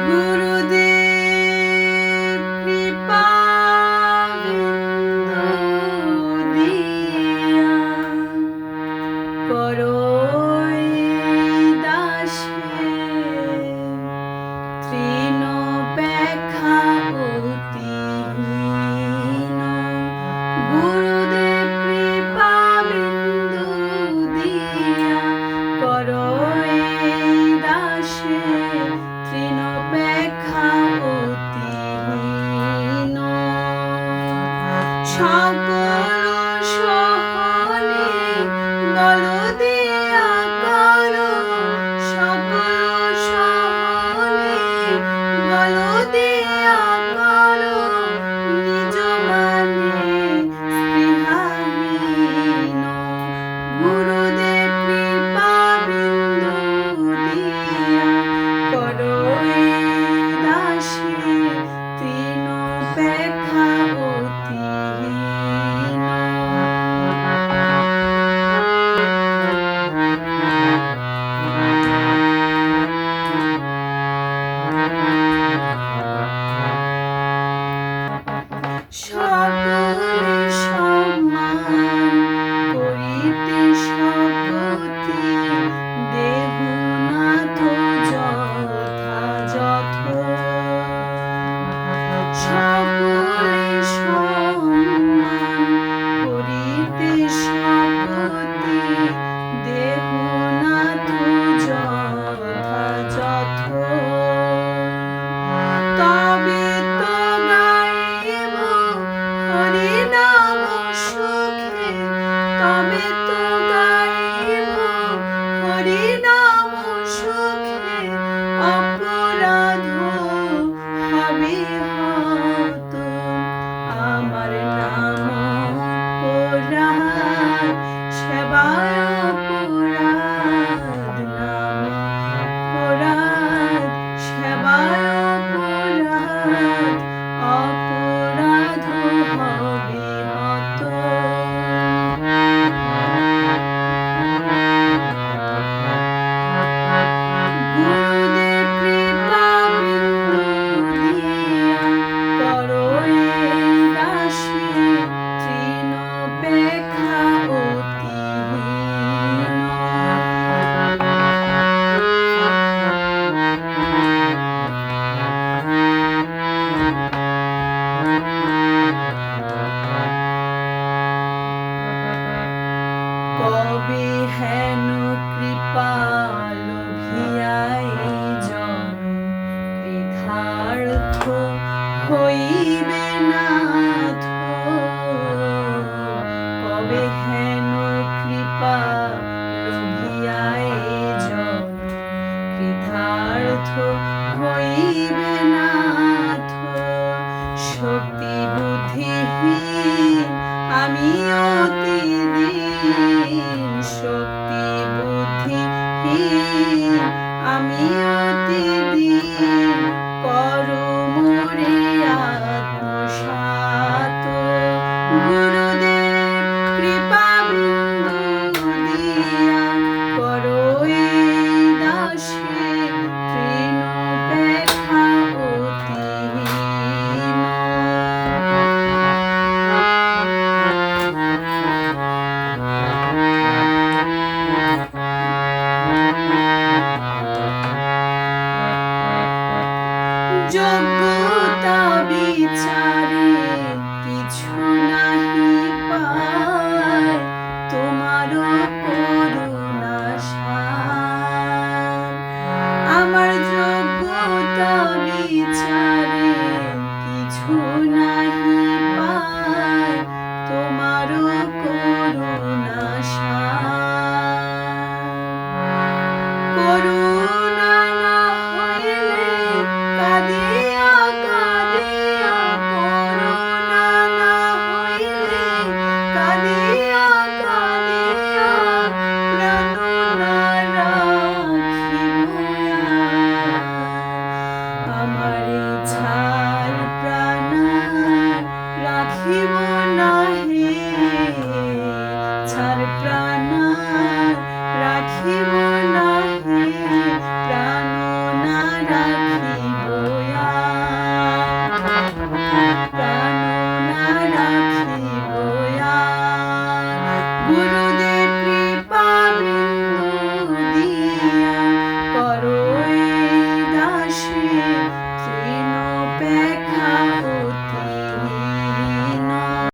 গুরুদেব কৃপা দিয়া করই দাসে তৃণোপেক্ষা অতিহীন গুরুদেব কৃপা বিন্দু দিয়া করই দাসে তৃণোপেক্ষা অতিহীন সকল সহনে বল দিয়া করো সকল সহনে বল দিয়া করো নিজ মানে স্পৃহাহীন গুরুদেব কৃপা বিন্দু দিয়া করই দাসে তৃণোপেক্ষা অতিহীন সকলে সম্মান করিতে শপথি দেহুনাথ যথাযথ সকলে সম্মান করিতে শপথি দেহুনাথ যথাযথ তবে তো গাইব হরিনাম সুখে তবে তো গাইব হরিনাম সুখে অপরাধ হবে হত আমার নাম অপরাধ সেবায় অপরাধ নাম অপরাধ সেবায় অপরাধ অপরাধ হবে হত গুরুদেব কৃপা বিন্দু দিয়া করই দাসে তৃণোপেক্ষা অতিহীন কবে হেন কৃপা লোভিয়াই জন কৃতার্থ হইবে নাথ কবে হেন কৃপা লোভিয়াই জন কৃতার্থ হইবে নাথ শক্তি বুদ্ধিহীন আমি অতিদীন শক্তি বুদ্ধিহীন আমি অতিদীন করো মোরে আত্মসাৎ গুরুদেব কৃপা বিন্দু দিয়া করই দাসে তৃণোপেক্ষা অতিহীন যোগ্যতা বিচারে কিছু নাহি পায় তোমার করুণা সার আমার যোগ্যতা বিচারে কিছু নাহি পায় তোমার করুণা সার করুণা না হইলে কাঁদিয়া কাঁদিয়া করুণা না হইলে রাখিব